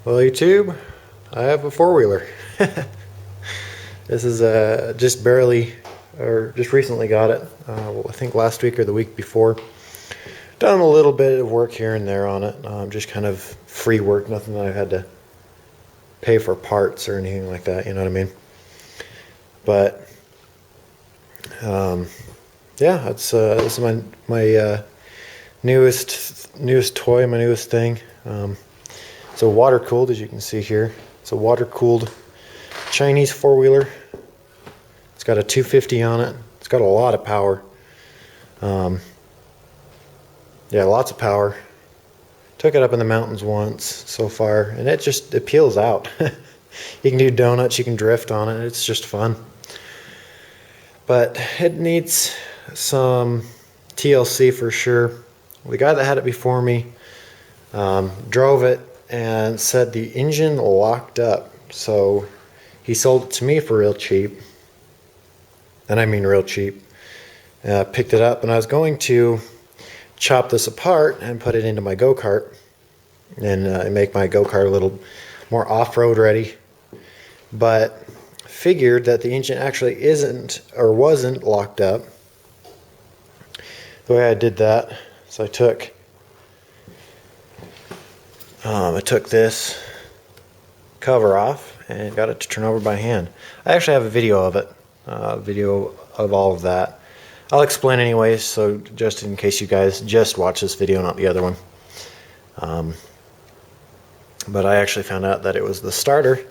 Well, YouTube, I have a four-wheeler. This is just barely, or just recently got it. Well, I think last week or the week before. Done a little bit of work here and there on it. Just kind of free work, nothing that I've had to pay for parts or anything like that. You know what I mean? But yeah, it's this is my newest toy, my newest thing. It's a water cooled, as you can see here. It's a water cooled Chinese four-wheeler. It's got a 250 on it. It's got a lot of power. Yeah, lots of power. Took it up in the mountains once so far, and it peels out. You can do donuts, you can drift on it. It's just fun. But it needs some TLC for sure. The guy that had it before me drove it and said the engine locked up. So he sold it to me for real cheap. And I mean real cheap. Picked it up, and I was going to chop this apart and put it into my go-kart and make my go-kart a little more off-road ready. But figured that the engine actually isn't or wasn't locked up. The way I did that, so I took this cover off and got it to turn over by hand. I actually have a video of it, video of all of that. I'll explain anyways, so just in case you guys just watch this video, not the other one. But I actually found out that it was the starter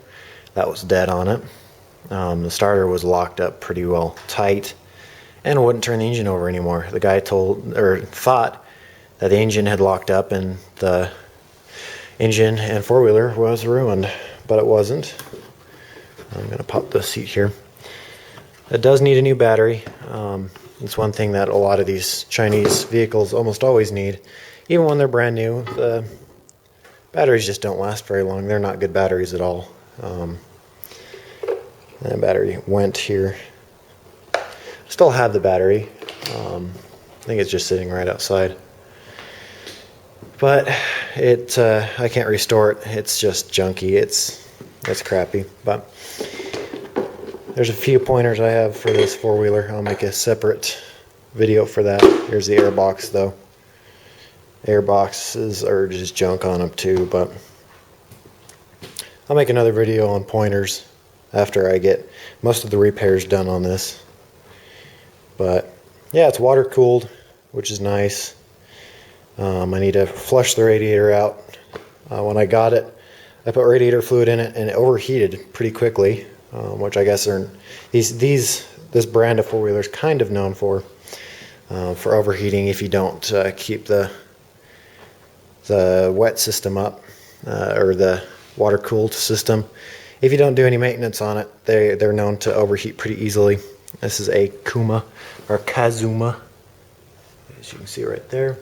that was dead on it. The starter was locked up pretty well tight and wouldn't turn the engine over anymore. The guy thought that the engine had locked up and the engine and four-wheeler was ruined, but it wasn't. I'm going to pop the seat here. It does need a new battery. It's one thing that a lot of these Chinese vehicles almost always need. Even when they're brand new, the batteries just don't last very long. They're not good batteries at all. That battery went here. Still have the battery. I think it's just sitting right outside. But I can't restore it. It's just junky. It's crappy. But there's a few pointers I have for this four-wheeler. I'll make a separate video for that. Here's the airbox though. Airboxes are just junk on them too, but I'll make another video on pointers after I get most of the repairs done on this. But yeah, it's water cooled, which is nice. I need to flush the radiator out. When I got it, I put radiator fluid in it and it overheated pretty quickly, which I guess are this brand of four-wheeler is kind of known for overheating if you don't keep the wet system up, or the water cooled system. If you don't do any maintenance on it, they're known to overheat pretty easily. This is a Kazuma, as you can see right there.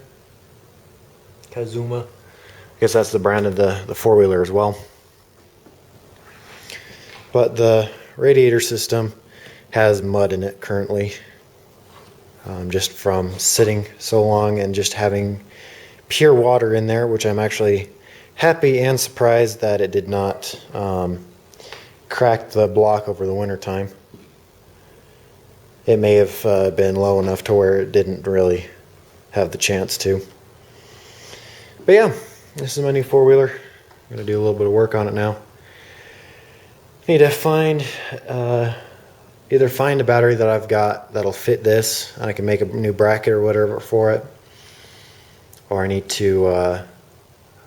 Kazuma. I guess that's the brand of the four-wheeler as well. But the radiator system has mud in it currently, just from sitting so long and just having pure water in there, which I'm actually happy and surprised that it did not crack the block over the winter time. It may have been low enough to where it didn't really have the chance to. But yeah, this is my new four-wheeler. I'm going to do a little bit of work on it now. Need to either find a battery that I've got that'll fit this, and I can make a new bracket or whatever for it, or I need to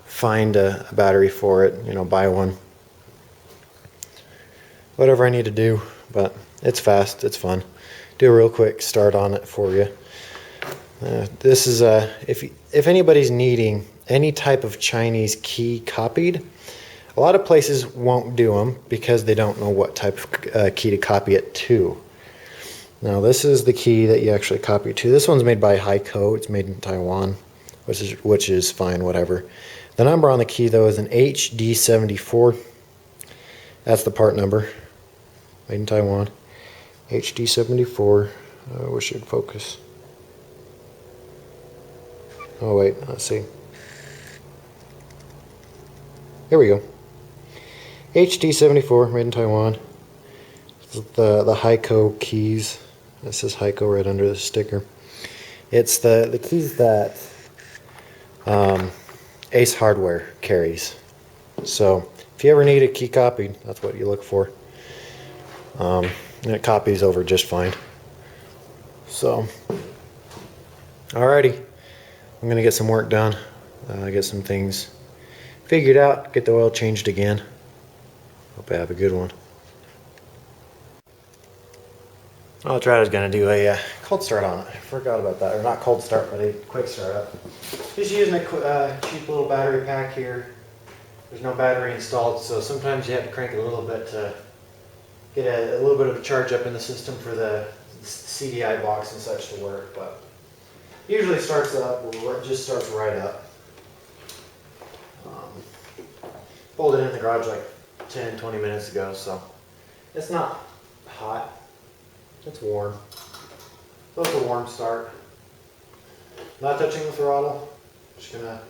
find a battery for it, buy one. Whatever I need to do, but it's fast, it's fun. Do a real quick start on it for you. This is if anybody's needing any type of Chinese key copied, a lot of places won't do them because they don't know what type of key to copy it to. Now this is the key that you actually copy to. This one's made by Heiko. It's made in Taiwan, which is fine, whatever. The number on the key though is an HD74. That's the part number. Made in Taiwan. HD74. I wish it'd focus. Oh wait, let's see. Here we go. HD74, made in Taiwan. The Heiko keys. It says Heiko right under the sticker. It's the keys that Ace Hardware carries. So if you ever need a key copied, that's what you look for. And it copies over just fine. So, alrighty, I'm gonna get some work done. Get some things figured out. Get the oil changed again. Hope I have a good one. I'll try. I was gonna do a cold start on it. I forgot about that, or not cold start, but a quick start up. Just using a cheap little battery pack here. There's no battery installed, so sometimes you have to crank it a little bit to get a little bit of a charge up in the system for the CDI box and such to work. But usually it starts up, it just starts right up. Pulled it in the garage like 10-20 minutes ago, so it's not hot. It's warm. So it's a warm start. Not touching the throttle. Just gonna